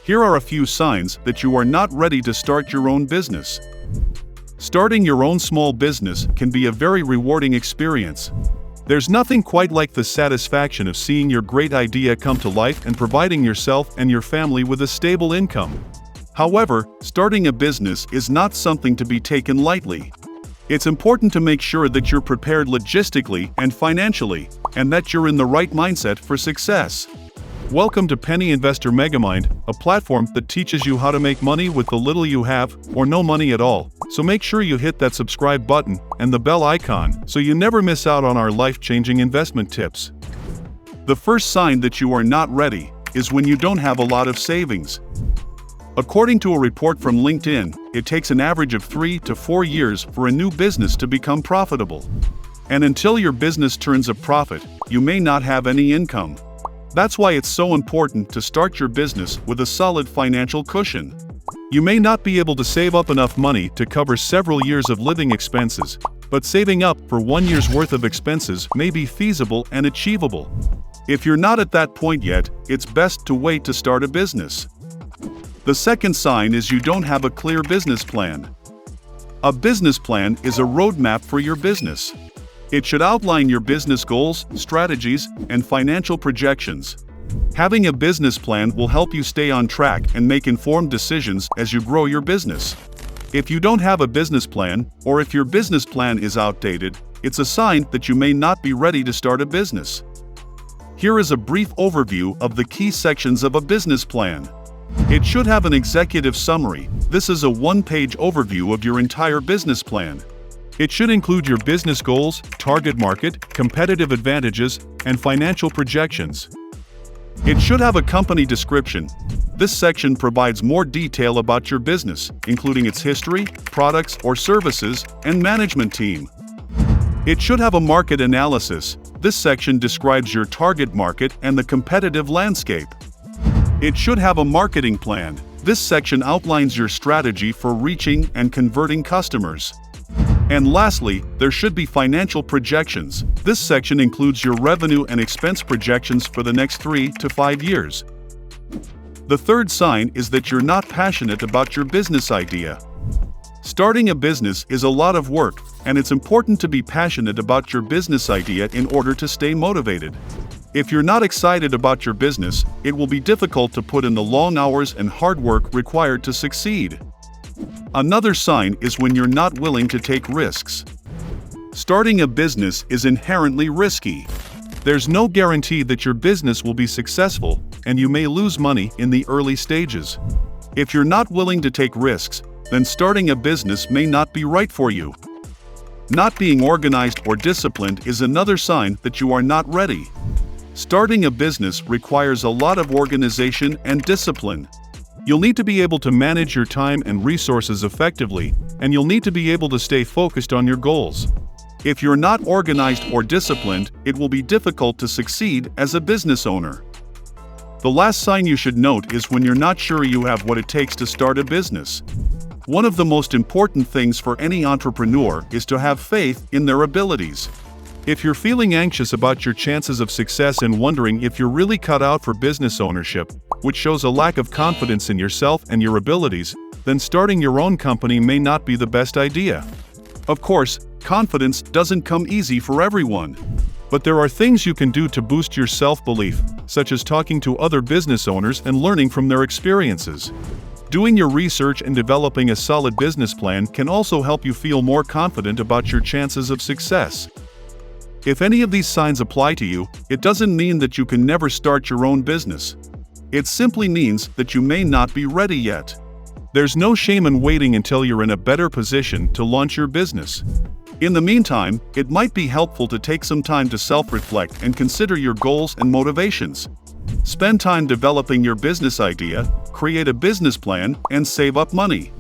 Here are a few signs that you are not ready to start your own business. Starting your own small business can be a very rewarding experience. There's nothing quite like the satisfaction of seeing your great idea come to life and providing yourself and your family with a stable income. However, starting a business is not something to be taken lightly. It's important to make sure that you're prepared logistically and financially, and that you're in the right mindset for success. Welcome to Penny Investor Megamind, a platform that teaches you how to make money with the little you have, or no money at all. So make sure you hit that subscribe button and the bell icon so you never miss out on our life-changing investment tips. The first sign that you are not ready is when you don't have a lot of savings. According to a report from LinkedIn, it takes an average of 3 to 4 years for a new business to become profitable. And until your business turns a profit, you may not have any income. That's why it's so important to start your business with a solid financial cushion. You may not be able to save up enough money to cover several years of living expenses, but saving up for 1 year's worth of expenses may be feasible and achievable. If you're not at that point yet, it's best to wait to start a business. The second sign is you don't have a clear business plan. A business plan is a roadmap for your business. It should outline your business goals, strategies, and financial projections. Having a business plan will help you stay on track and make informed decisions as you grow your business. If you don't have a business plan, or if your business plan is outdated, it's a sign that you may not be ready to start a business. Here is a brief overview of the key sections of a business plan. It should have an executive summary. This is a one-page overview of your entire business plan. It should include your business goals, target market, competitive advantages, and financial projections. It should have a company description. This section provides more detail about your business, including its history, products or services, and management team. It should have a market analysis. This section describes your target market and the competitive landscape. It should have a marketing plan. This section outlines your strategy for reaching and converting customers. And lastly, there should be financial projections. This section includes your revenue and expense projections for the next 3 to 5 years. The third sign is that you're not passionate about your business idea. Starting a business is a lot of work, and it's important to be passionate about your business idea in order to stay motivated. If you're not excited about your business, it will be difficult to put in the long hours and hard work required to succeed. Another sign is when you're not willing to take risks. Starting a business is inherently risky. There's no guarantee that your business will be successful, and you may lose money in the early stages. If you're not willing to take risks, then starting a business may not be right for you. Not being organized or disciplined is another sign that you are not ready. Starting a business requires a lot of organization and discipline. You'll need to be able to manage your time and resources effectively, and you'll need to be able to stay focused on your goals. If you're not organized or disciplined, it will be difficult to succeed as a business owner. The last sign you should note is when you're not sure you have what it takes to start a business. One of the most important things for any entrepreneur is to have faith in their abilities. If you're feeling anxious about your chances of success and wondering if you're really cut out for business ownership, which shows a lack of confidence in yourself and your abilities, then starting your own company may not be the best idea. Of course, confidence doesn't come easy for everyone. But there are things you can do to boost your self-belief, such as talking to other business owners and learning from their experiences. Doing your research and developing a solid business plan can also help you feel more confident about your chances of success. If any of these signs apply to you, it doesn't mean that you can never start your own business. It simply means that you may not be ready yet. There's no shame in waiting until you're in a better position to launch your business. In the meantime, it might be helpful to take some time to self-reflect and consider your goals and motivations. Spend time developing your business idea, create a business plan, and save up money.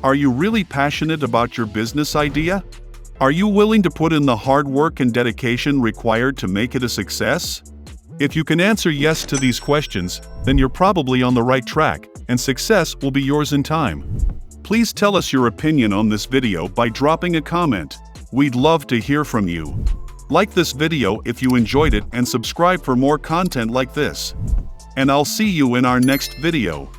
Are you really passionate about your business idea? Are you willing to put in the hard work and dedication required to make it a success? If you can answer yes to these questions, then you're probably on the right track, and success will be yours in time. Please tell us your opinion on this video by dropping a comment. We'd love to hear from you. Like this video if you enjoyed it and subscribe for more content like this. and I'll see you in our next video.